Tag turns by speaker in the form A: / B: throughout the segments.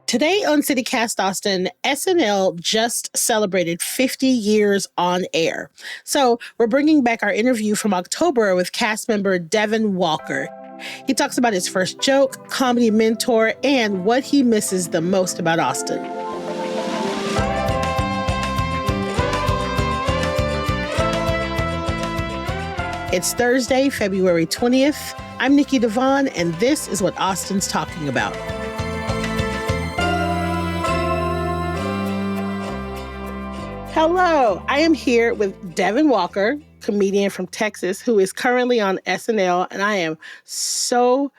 A: Today on CityCast Austin, SNL just celebrated 50 years on air. So we're bringing back our interview from October with cast member Devin Walker. He talks about his first joke, comedy mentor, and what he misses the most about Austin. It's Thursday, February 20th. I'm Nikki Devon, and this is what Austin's talking about. Hello, I am here with Devin Walker, comedian from Texas, who is currently on SNL, and I am so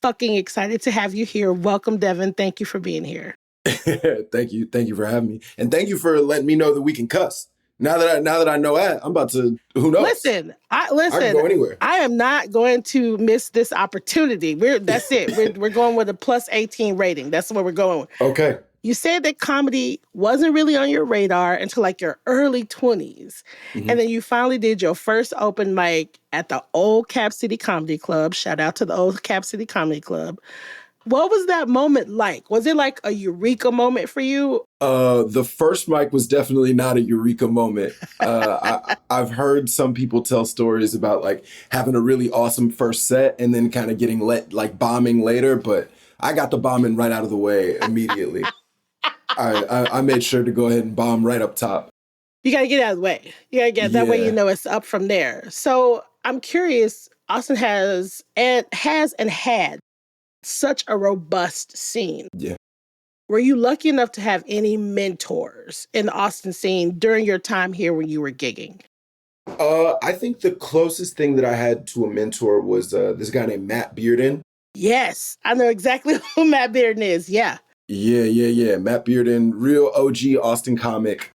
A: fucking excited to have you here. Welcome, Devin. Thank you for being here.
B: Thank you. Thank you for having me. And thank you for letting me know that we can cuss. Now that I know that, I'm about to, who knows?
A: Listen, I
B: can go anywhere.
A: I am not going to miss this opportunity. That's it. We're going with a plus 18 rating. That's what we're going with.
B: Okay.
A: You said that comedy wasn't really on your radar until like your early 20s. Mm-hmm. And then you finally did your first open mic at the Old Cap City Comedy Club. Shout out to the Old Cap City Comedy Club. What was that moment like? Was it like a eureka moment for you?
B: The first mic was definitely not a eureka moment. I've heard some people tell stories about like having a really awesome first set and then kind of getting bombing later. But I got the bombing right out of the way immediately. I made sure to go ahead and bomb right up top.
A: You got to get out of the way. You got to get that way, you know, it's up from there. So I'm curious, Austin has and had such a robust scene.
B: Yeah.
A: Were you lucky enough to have any mentors in the Austin scene during your time here when you were gigging?
B: I think the closest thing that I had to a mentor was this guy named Matt Bearden.
A: Yes, I know exactly who Matt Bearden is. Yeah.
B: Yeah. Matt Bearden, real OG Austin comic.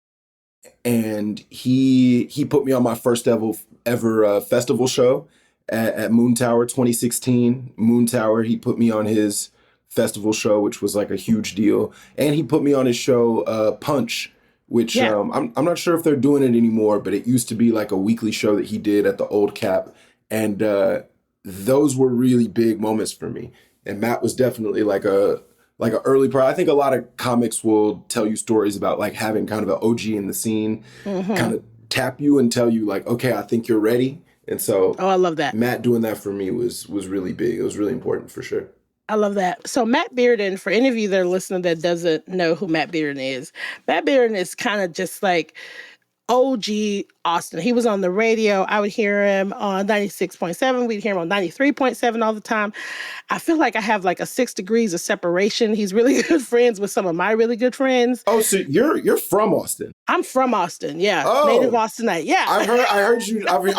B: And he put me on my first ever festival show at Moon Tower 2016. Moon Tower, he put me on his festival show, which was like a huge deal. And he put me on his show Punch, which I'm not sure if they're doing it anymore, but it used to be like a weekly show that he did at the Old Cap. And those were really big moments for me. And Matt was definitely like a early pro. I think a lot of comics will tell you stories about like having kind of an OG in the scene, kind of tap you and tell you like, okay, I think you're ready. And so
A: I love that.
B: Matt doing that for me was really big. It was really important for sure.
A: I love that. So Matt Bearden, for any of you that are listening that doesn't know who Matt Bearden is kind of just like OG Austin. He was on the radio. I would hear him on 96.7. We'd hear him on 93.7 all the time. I feel like I have like a 6 degrees of separation. He's really good friends with some of my really good friends.
B: Oh, so you're from Austin?
A: I'm from Austin. Yeah, native Austinite. Yeah,
B: I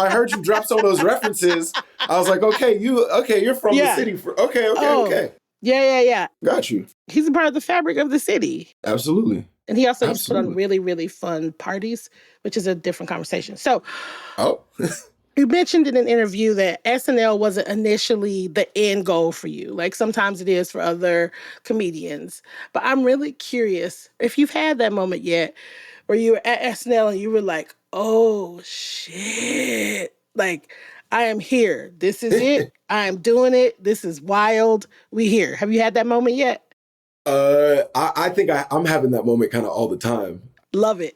B: heard you drop some of those references. I was like, you're from the city. Okay.
A: Yeah.
B: Got you.
A: He's a part of the fabric of the city.
B: Absolutely.
A: And he also used to put on really, really fun parties, which is a different conversation. So, you mentioned in an interview that SNL wasn't initially the end goal for you. Like sometimes it is for other comedians. But I'm really curious if you've had that moment yet where you were at SNL and you were like, oh, shit. Like, I am here. This is it. I am doing it. This is wild. We here. Have you had that moment yet?
B: I think I'm having that moment kind of all the time.
A: Love it.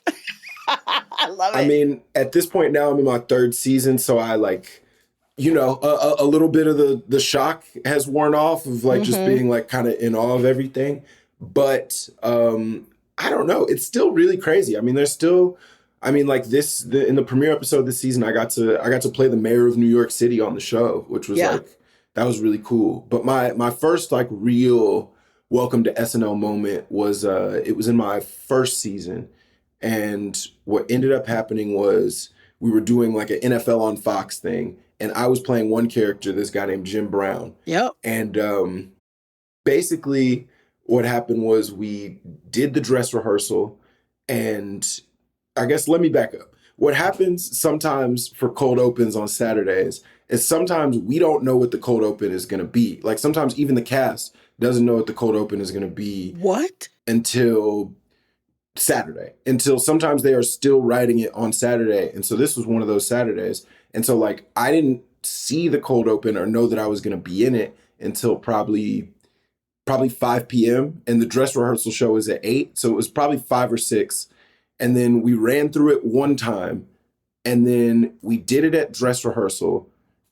A: I love it.
B: I mean, at this point now, I'm in my 3rd season, so I like, a little bit of the shock has worn off of like just being like kind of in awe of everything. But I don't know. It's still really crazy. I mean, in the premiere episode this season, I got to play the mayor of New York City on the show, which was that was really cool. But my first like real welcome to SNL moment was it was in my first season. And what ended up happening was we were doing like an NFL on Fox thing. And I was playing one character, this guy named Jim Brown.
A: Yep.
B: And basically what happened was we did the dress rehearsal. And I guess let me back up. What happens sometimes for cold opens on Saturdays is sometimes we don't know what the cold open is going to be. Like sometimes even the cast doesn't know what the cold open is going to be.
A: What?
B: Until Saturday. Until sometimes they are still writing it on Saturday. And so this was one of those Saturdays. And so like I didn't see the cold open or know that I was going to be in it until probably probably 5 p.m. and the dress rehearsal show is at 8. So it was probably 5 or 6. And then we ran through it one time. And then we did it at dress rehearsal.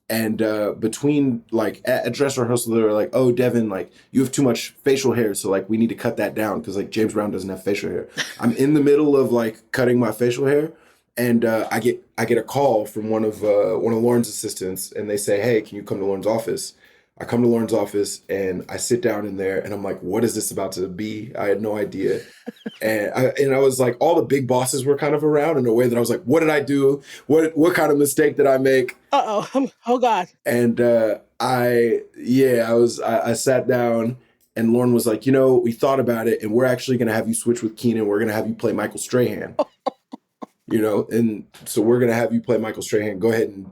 B: And between like at dress rehearsal, they were like, "Oh, Devin, like you have too much facial hair, so like we need to cut that down because like James Brown doesn't have facial hair." I'm in the middle of like cutting my facial hair, and I get a call from one of Lauren's assistants, and they say, "Hey, can you come to Lauren's office?" I come to Lauren's office and I sit down in there, and I'm like, "What is this about to be?" I had no idea. And I was like, all the big bosses were kind of around in a way that I was like, what did I do? What kind of mistake did I make?
A: Oh God.
B: And I sat down and Lauren was like, we thought about it and we're actually going to have you switch with Keenan. We're going to have you play Michael Strahan, and so we're going to have you play Michael Strahan. Go ahead and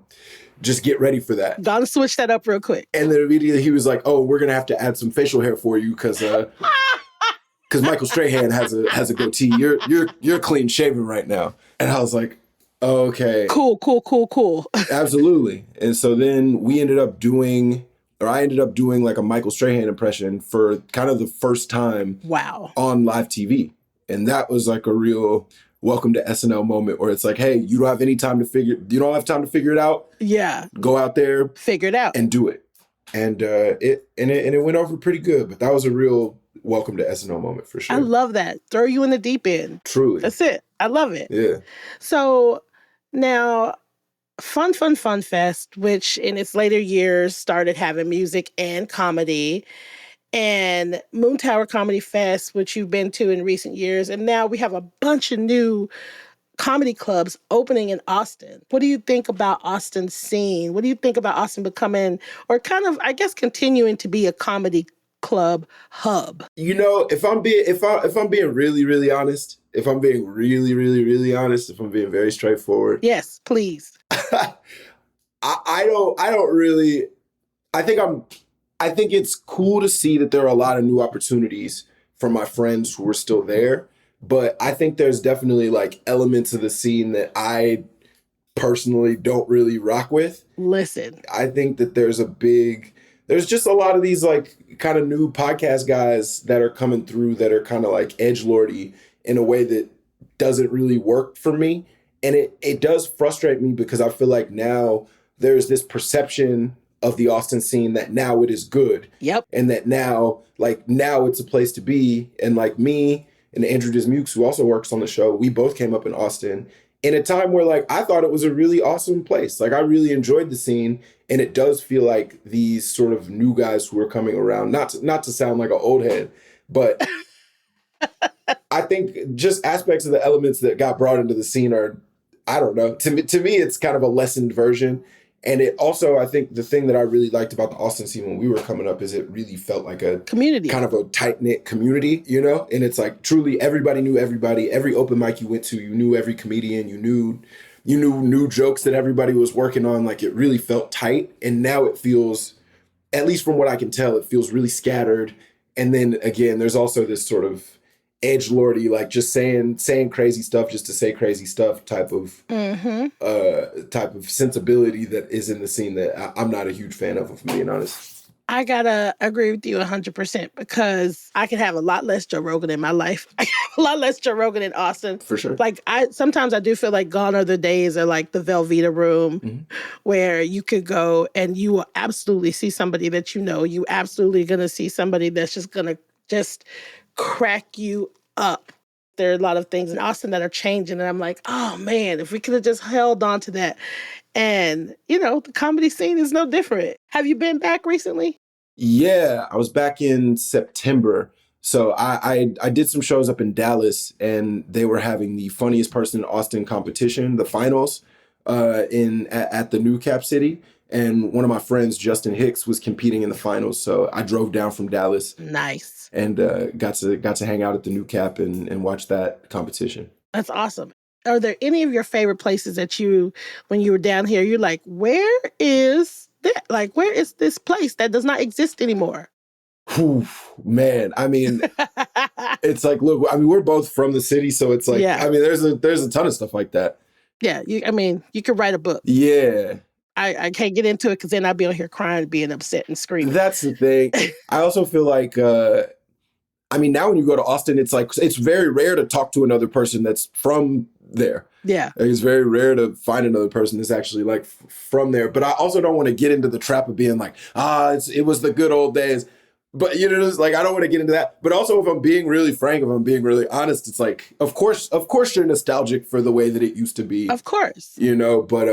B: just get ready for that.
A: Gotta switch that up real quick.
B: And then immediately he was like, oh, we're going to have to add some facial hair for you because Michael Strahan has a goatee. You're clean shaven right now. And I was like, oh, okay.
A: Cool.
B: Absolutely. And so then I ended up doing like a Michael Strahan impression for kind of the first time on live TV. And that was like a real welcome to SNL moment where it's like, hey, you don't have time to figure it out.
A: Yeah.
B: Go out there,
A: figure it out
B: and do it. And it went over pretty good, but that was a real welcome to SNL moment for sure.
A: I love that. Throw you in the deep end.
B: Truly.
A: That's it. I love it.
B: Yeah.
A: So now Fun Fest, which in its later years started having music and comedy, and Moontower Comedy Fest, which you've been to in recent years. And now we have a bunch of new comedy clubs opening in Austin. What do you think about Austin's scene? What do you think about Austin becoming, or kind of, I guess, continuing to be a comedy club hub?
B: If I'm being really, really honest, if I'm being really, really, really honest, if I'm being very straightforward.
A: Yes, please.
B: I don't really, I think it's cool to see that there are a lot of new opportunities for my friends who are still there. But I think there's definitely like elements of the scene that I personally don't really rock with.
A: Listen,
B: I think that there's just a lot of these like kind of new podcast guys that are coming through that are kind of like edgelordy in a way that doesn't really work for me. And it does frustrate me because I feel like now there's this perception of the Austin scene that now it is good.
A: Yep.
B: And that now it's a place to be. And like me and Andrew Dismukes, who also works on the show, we both came up in Austin in a time where like I thought it was a really awesome place. Like I really enjoyed the scene. And it does feel like these sort of new guys who are coming around, not to sound like an old head, but I think just aspects of the elements that got brought into the scene are, I don't know, to me, it's kind of a lessened version. And it also, I think the thing that I really liked about the Austin scene when we were coming up is it really felt like a
A: community,
B: kind of a tight-knit community, And it's like truly everybody knew everybody. Every open mic you went to, you knew every comedian, you knew new jokes that everybody was working on. Like it really felt tight. And now it feels, at least from what I can tell, it feels really scattered. And then again, there's also this sort of edgelordy, like just saying crazy stuff just to say crazy stuff type of sensibility that is in the scene that I'm not a huge fan of, if I'm being honest.
A: I gotta agree with you 100% because I can have a lot less Joe Rogan in my life. I have a lot less Joe Rogan in Austin.
B: For sure.
A: Like sometimes I do feel like gone are the days of like the Velveeta room where you could go and you will absolutely see somebody that you absolutely gonna see somebody that's just gonna just crack you up. There are a lot of things in Austin that are changing and I'm like, oh man, if we could have just held on to that. And, the comedy scene is no different. Have you been back recently?
B: Yeah, I was back in September. So I did some shows up in Dallas and they were having the funniest person in Austin competition, the finals, at the New Cap City. And one of my friends, Justin Hicks, was competing in the finals. So I drove down from Dallas.
A: Nice.
B: And got to hang out at the New Cap and watch that competition.
A: That's awesome. Are there any of your favorite places that when you were down here, you're like, where is that? Like, where is this place that does not exist anymore?
B: Whew, man, I mean, it's like, look, I mean, we're both from the city, so it's like, I mean, there's a ton of stuff like that.
A: Yeah, you could write a book.
B: Yeah.
A: I can't get into it because then I'd be on here crying, being upset and screaming.
B: That's the thing. I also feel like, I mean, now when you go to Austin, it's like, it's very rare to talk to another person that's from there.
A: Yeah.
B: Like, it's very rare to find another person that's actually like from there. But I also don't want to get into the trap of being like, it was the good old days. But, you know, it's like, I don't want to get into that. But also, if I'm being really frank, if I'm being really honest, it's like, of course you're nostalgic for the way that it used to be.
A: Of course.
B: You know, but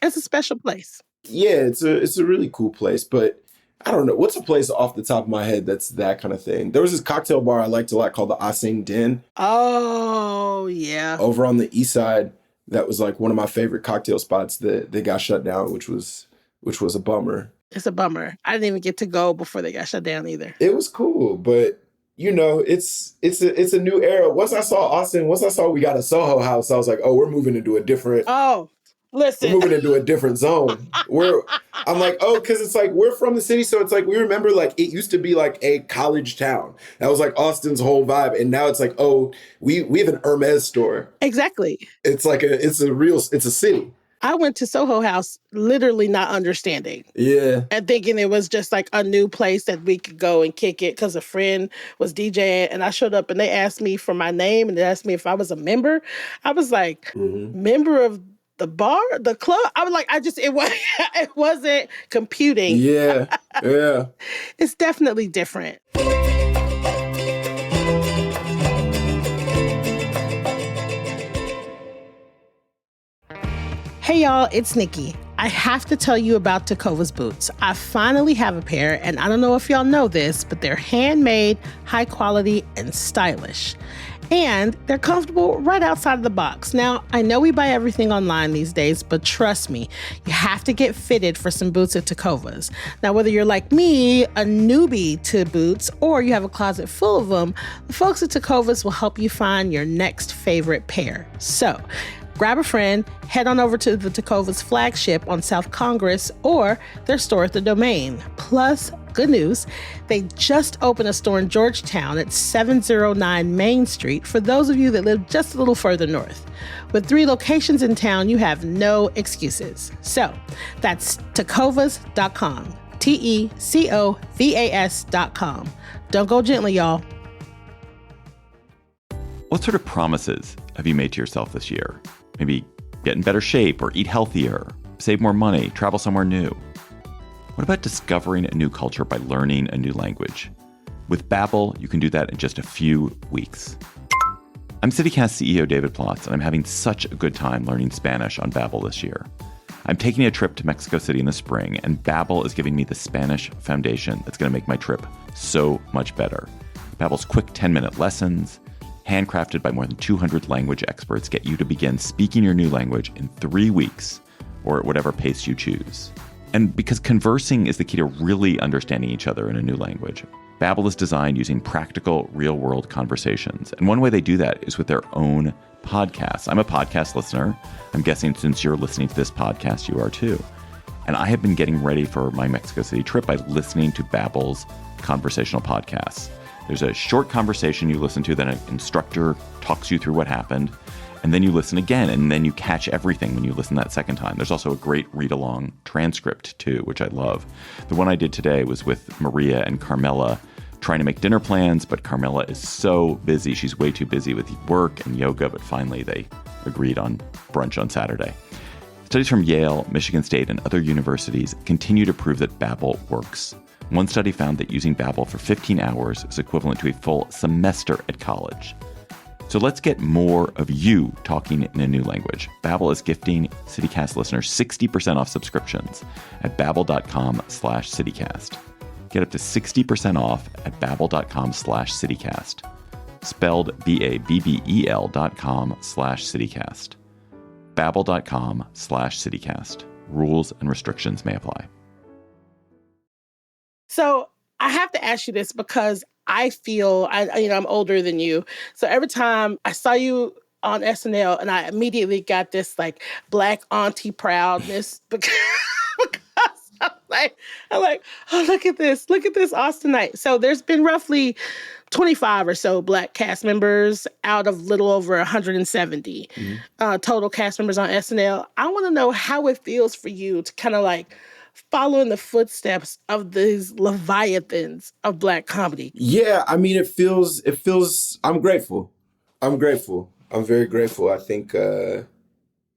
A: it's a special place.
B: Yeah, it's a really cool place. But I don't know. What's a place off the top of my head that's that kind of thing? There was this cocktail bar I liked a lot called the Ah Sing Den.
A: Oh, yeah.
B: Over on the east side. That was like one of my favorite cocktail spots that they got shut down, which was a bummer.
A: It's a bummer. I didn't even get to go before they got shut down either.
B: It was cool, but you know, it's a new era. Once I saw we got a Soho House, I was like, oh, we're moving into a different.
A: Oh, listen.
B: We're moving into a different zone. I'm like, oh, because it's like we're from the city, so it's like we remember like it used to be like a college town. That was like Austin's whole vibe, and now it's like, oh, we have an Hermes store.
A: Exactly.
B: It's like it's a city.
A: I went to Soho House literally not understanding.
B: Yeah.
A: And thinking it was just like a new place that we could go and kick it because a friend was DJing. And I showed up and they asked me for my name and they asked me if I was a member. I was like, member of the bar, the club? I was like, it wasn't computing.
B: Yeah. Yeah.
A: It's definitely different. Hey y'all, it's Nikki. I have to tell you about Tecovas boots. I finally have a pair, and I don't know if y'all know this, but they're handmade, high quality, and stylish. And they're comfortable right outside of the box. Now, I know we buy everything online these days, but trust me, you have to get fitted for some boots at Tecovas. Now, whether you're like me, a newbie to boots, or you have a closet full of them, the folks at Tecovas will help you find your next favorite pair. So, grab a friend, head on over to the Tecovas flagship on South Congress or their store at the Domain. Plus, good news, they just opened a store in Georgetown at 709 Main Street for those of you that live just a little further north. With 3 locations in town, you have no excuses. So, that's tecovas.com. TECOVAS.com. Don't go gently, y'all.
C: What sort of promises have you made to yourself this year? Maybe get in better shape or eat healthier, save more money, travel somewhere new. What about discovering a new culture by learning a new language? With Babbel, you can do that in just a few weeks. I'm CityCast CEO David Plotz, and I'm having such a good time learning Spanish on Babbel this year. I'm taking a trip to Mexico City in the spring, and Babbel is giving me the Spanish foundation that's going to make my trip so much better. Babbel's quick 10-minute lessons, handcrafted by more than 200 language experts, get you to begin speaking your new language in 3 weeks or at whatever pace you choose. And because conversing is the key to really understanding each other in a new language, Babbel is designed using practical, real-world conversations. And one way they do that is with their own podcasts. I'm a podcast listener. I'm guessing since you're listening to this podcast, you are too. And I have been getting ready for my Mexico City trip by listening to Babbel's conversational podcasts. There's a short conversation you listen to, then an instructor talks you through what happened, and then you listen again, and then you catch everything when you listen that second time. There's also a great read-along transcript, too, which I love. The one I did today was with Maria and Carmela trying to make dinner plans, but Carmela is so busy. She's way too busy with work and yoga, but finally they agreed on brunch on Saturday. Studies from Yale, Michigan State, and other universities continue to prove that Babbel works. One study found that using Babbel for 15 hours is equivalent to a full semester at college. So let's get more of you talking in a new language. Babbel is gifting CityCast listeners 60% off subscriptions at babbel.com/CityCast. Get up to 60% off at babbel.com/CityCast. Spelled BABBEL.com/CityCast. Babbel.com/CityCast. Rules and restrictions may apply.
A: So I have to ask you this because I feel, I'm older than you. So every time I saw you on SNL and I immediately got this like Black auntie proudness because I'm I'm like, oh, look at this Austinite. So there's been roughly 25 or so Black cast members out of little over 170 total cast members on SNL. I want to know how it feels for you to kind of like follow in the footsteps of these leviathans of Black comedy.
B: Yeah, I mean, it feels, I'm grateful. I'm very grateful. I think,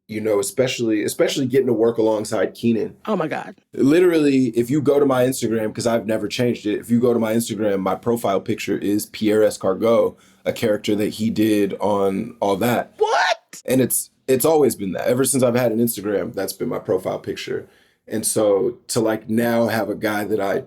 B: especially getting to work alongside Keenan.
A: Oh my God.
B: Literally, if you go to my Instagram, because I've never changed it, if you go to my Instagram, my profile picture is Pierre Escargot, a character that he did on All That.
A: What?
B: And it's always been that. Ever since I've had an Instagram, that's been my profile picture. And so to like now have a guy that I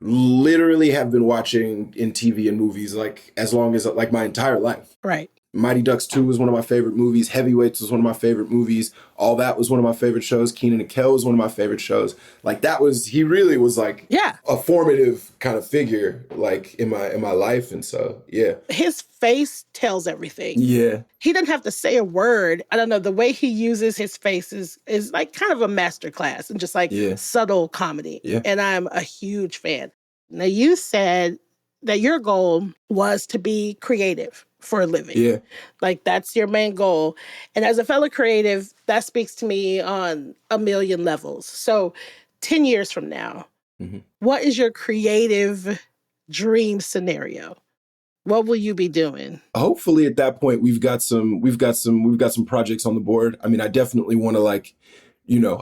B: literally have been watching in TV and movies like as long as like my entire life.
A: Right.
B: Mighty Ducks 2 was one of my favorite movies. Heavyweights was one of my favorite movies. All That was one of my favorite shows. Kenan and Kel was one of my favorite shows. Like he really was like a formative kind of figure like in my life. And so, yeah.
A: His face tells everything.
B: Yeah.
A: He doesn't have to say a word. I don't know. The way he uses his face is like kind of a masterclass and just like subtle comedy.
B: Yeah.
A: And I'm a huge fan. Now, you said that your goal was to be creative for a living.
B: Yeah.
A: Like that's your main goal. And as a fellow creative, that speaks to me on a million levels. So 10 years from now, what is your creative dream scenario? What will you be doing?
B: Hopefully at that point we've got some projects on the board. I mean, I definitely want to like,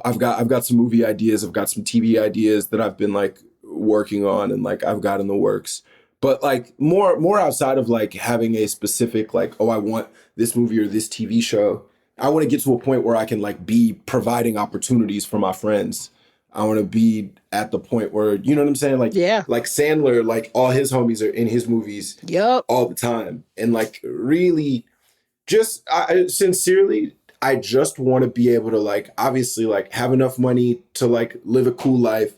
B: I've got some movie ideas, I've got some TV ideas that I've been like working on and like I've got in the works. But like more outside of like having a specific like, oh, I want this movie or this TV show. I want to get to a point where I can like be providing opportunities for my friends. I want to be at the point where, you know what I'm saying? Like, like Sandler, like all his homies are in his movies all the time. And like really just sincerely, I just want to be able to like, obviously like have enough money to like live a cool life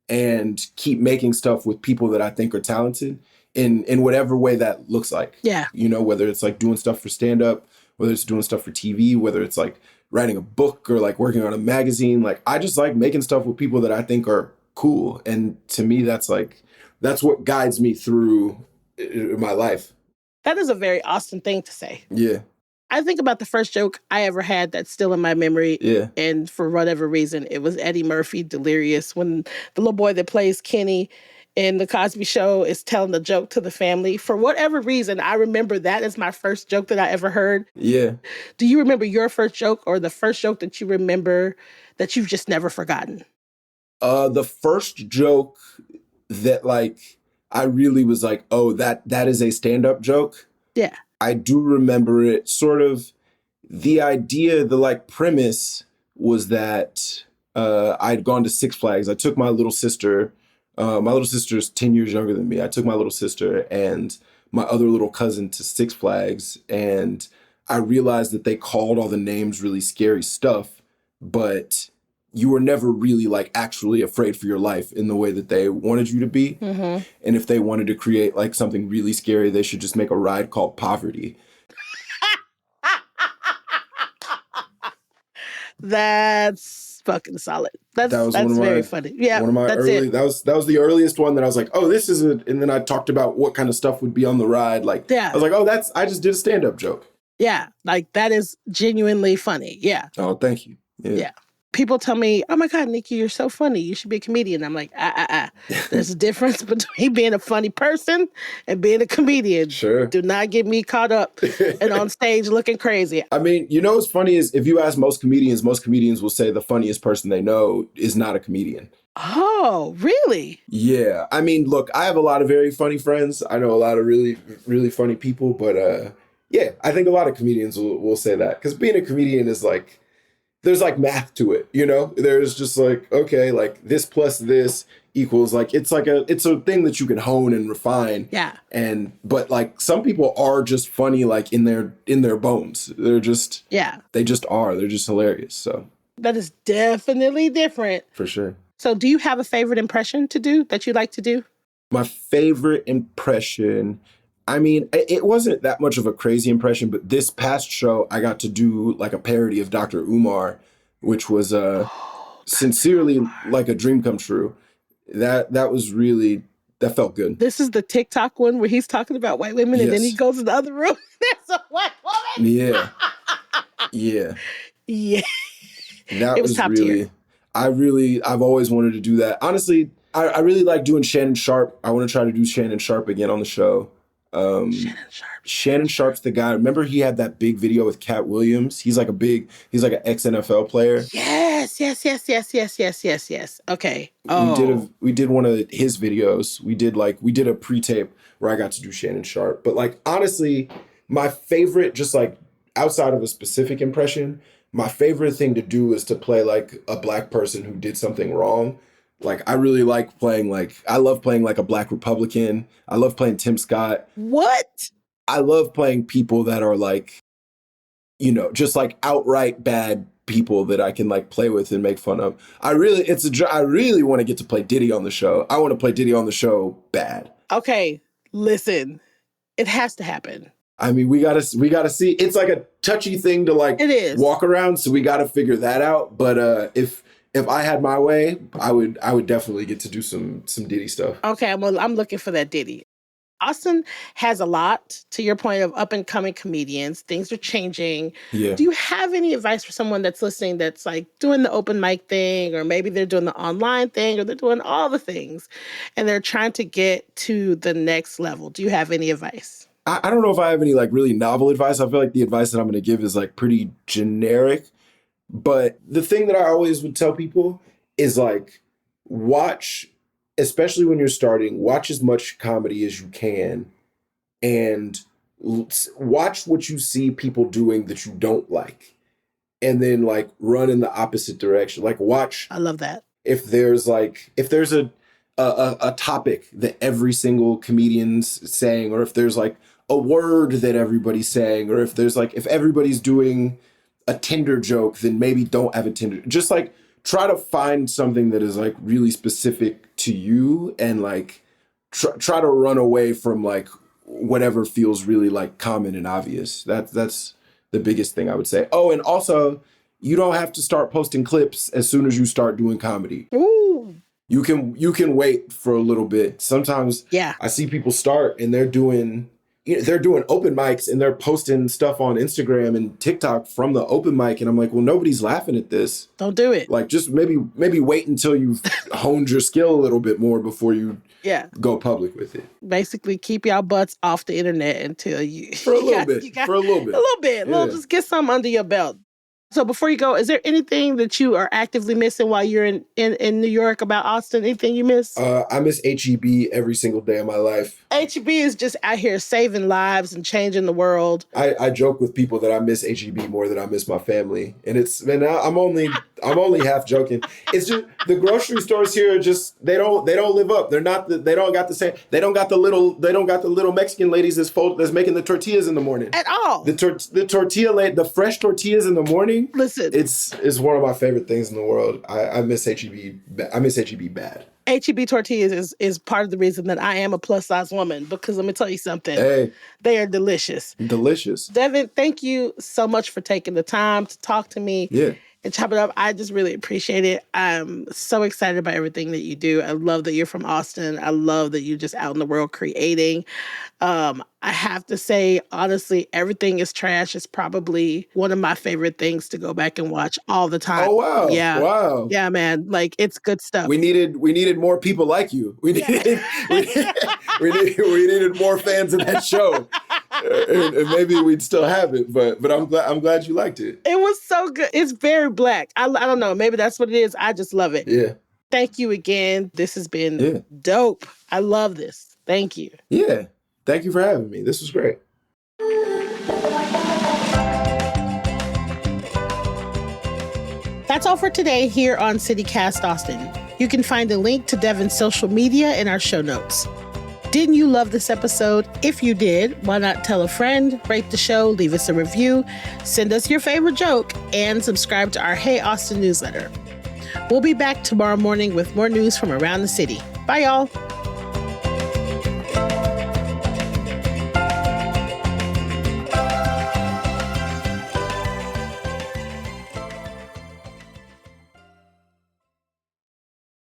B: and keep making stuff with people that I think are talented in whatever way that looks like.
A: Yeah.
B: Whether it's like doing stuff for stand-up, whether it's doing stuff for TV, whether it's like writing a book or like working on a magazine. Like I just like making stuff with people that I think are cool. And to me, that's what guides me through my life.
A: That is a very Austin thing to say.
B: Yeah.
A: I think about the first joke I ever had that's still in my memory.
B: Yeah.
A: And for whatever reason, it was Eddie Murphy, Delirious, when the little boy that plays Kenny in The Cosby Show is telling the joke to the family. For whatever reason, I remember that as my first joke that I ever heard.
B: Yeah.
A: Do you remember your first joke or the first joke that you remember that you've just never forgotten?
B: The first joke that like I really was like, oh, that is a stand-up joke.
A: Yeah.
B: I do remember it sort of, the idea, the like premise was that I'd gone to Six Flags. I took my little sister. My little sister's 10 years younger than me. I took my little sister and my other little cousin to Six Flags. And I realized that they called all the names really scary stuff, but you were never really like actually afraid for your life in the way that they wanted you to be. Mm-hmm. And if they wanted to create like something really scary, they should just make a ride called Poverty.
A: That's fucking solid. That's very funny. Yeah,
B: one of my
A: that's
B: early.
A: it.
B: That was the earliest one that I was like, oh, this is it. And then I talked about what kind of stuff would be on the ride. Like, I was like, oh, I just did a stand-up joke.
A: Yeah, like that is genuinely funny. Yeah.
B: Oh, thank you.
A: Yeah. People tell me, oh my God, Nikki, you're so funny. You should be a comedian. I'm like, There's a difference between being a funny person and being a comedian.
B: Sure.
A: Do not get me caught up and on stage looking crazy.
B: I mean, what's funny is if you ask most comedians will say the funniest person they know is not a comedian.
A: Oh, really?
B: Yeah. I mean, look, I have a lot of very funny friends. I know a lot of really, really funny people, but yeah, I think a lot of comedians will say that because being a comedian is like, there's like math to it, There's just like, okay, like this plus this equals like, it's a thing that you can hone and refine.
A: Yeah.
B: But like some people are just funny, like in their bones. They're just, they just are. They're just hilarious. So
A: that is definitely different.
B: For sure.
A: So do you have a favorite impression to do that you like to do?
B: My favorite impression, I mean, it wasn't that much of a crazy impression, but this past show, I got to do like a parody of Dr. Umar, which was sincerely like a dream come true. That was really, that felt good.
A: This is the TikTok one where he's talking about white women and then he goes in the other room. There's a white woman.
B: Yeah. Yeah.
A: Yeah.
B: That
A: it was top
B: really,
A: tier.
B: I've always wanted to do that. Honestly, I really like doing Shannon Sharp. I want to try to do Shannon Sharp again on the show. Shannon Sharp's the guy. Remember he had that big video with Cat Williams? He's like an ex-NFL player.
A: Yes. Okay.
B: We did one of his videos. We did a pre-tape where I got to do Shannon Sharp. But like, honestly, my favorite, just like outside of a specific impression, my favorite thing to do is to play like a black person who did something wrong. Like, I really like playing, I love playing like a black Republican. I love playing Tim Scott.
A: What?
B: I love playing people that are like, just like outright bad people that I can like play with and make fun of. I really want to get to play Diddy on the show. I want to play Diddy on the show bad.
A: Okay, listen, it has to happen.
B: I mean, we gotta see. It's like a touchy thing to like
A: it is.
B: Walk around, so we gotta figure that out. But if I had my way, I would definitely get to do some Diddy stuff.
A: Okay, I'm looking for that Diddy. Austin has a lot, to your point, of up-and-coming comedians. Things are changing.
B: Yeah.
A: Do you have any advice for someone that's listening that's like doing the open mic thing, or maybe they're doing the online thing, or they're doing all the things, and they're trying to get to the next level? Do you have any advice?
B: I don't know if I have any like really novel advice. I feel like the advice that I'm going to give is like pretty generic. But the thing that I always would tell people is like, watch, especially when you're starting, watch as much comedy as you can and watch what you see people doing that you don't like. And then like run in the opposite direction. Like watch.
A: I love that.
B: If there's a topic that every single comedian's saying, or if there's like a word that everybody's saying, or if everybody's doing a Tinder joke, then maybe don't have a Tinder. Just like try to find something that is like really specific to you and like try to run away from like whatever feels really like common and obvious. That's the biggest thing I would say. Oh, and also you don't have to start posting clips as soon as you start doing comedy.
A: Ooh.
B: You can wait for a little bit. Sometimes I see people start and they're doing open mics and they're posting stuff on Instagram and TikTok from the open mic. And I'm like, well, nobody's laughing at this.
A: Don't do it.
B: Like, just maybe wait until you've honed your skill a little bit more before you go public with it.
A: Basically, keep y'all butts off the internet until you...
B: For a little bit.
A: Just get something under your belt. So before you go, is there anything that you are actively missing while you're in New York about Austin? Anything you miss?
B: I miss HEB every single day of my life.
A: HEB is just out here saving lives and changing the world.
B: I joke with people that I miss HEB more than I miss my family. And I'm only half joking. It's just the grocery stores here are just they don't live up. They don't got the little Mexican ladies that's making the tortillas in the morning.
A: At all.
B: The fresh tortillas in the morning.
A: Listen,
B: it's one of my favorite things in the world. I miss HEB. I miss HEB bad.
A: HEB tortillas is part of the reason that I am a plus size woman, because let me tell you something.
B: Hey,
A: they are delicious.
B: Delicious.
A: Devin, thank you so much for taking the time to talk to me.
B: Yeah.
A: And chop it up. I just really appreciate it. I'm so excited about everything that you do. I love that you're from Austin. I love that you're just out in the world creating. I have to say, honestly, Everything is Trash is probably one of my favorite things to go back and watch all the time.
B: Oh, wow.
A: Yeah.
B: Wow.
A: Yeah, man. Like, it's good stuff.
B: We needed more people like you. We needed more fans of that show. And maybe we'd still have it, but I'm glad you liked it.
A: It was so good. It's very Black. I don't know. Maybe that's what it is. I just love it.
B: Yeah.
A: Thank you again. This has been dope. I love this. Thank you.
B: Yeah. Thank you for having me. This was great.
A: That's all for today here on CityCast Austin. You can find a link to Devin's social media in our show notes. Didn't you love this episode? If you did, why not tell a friend, rate the show, leave us a review, send us your favorite joke, and subscribe to our Hey Austin newsletter. We'll be back tomorrow morning with more news from around the city. Bye, y'all.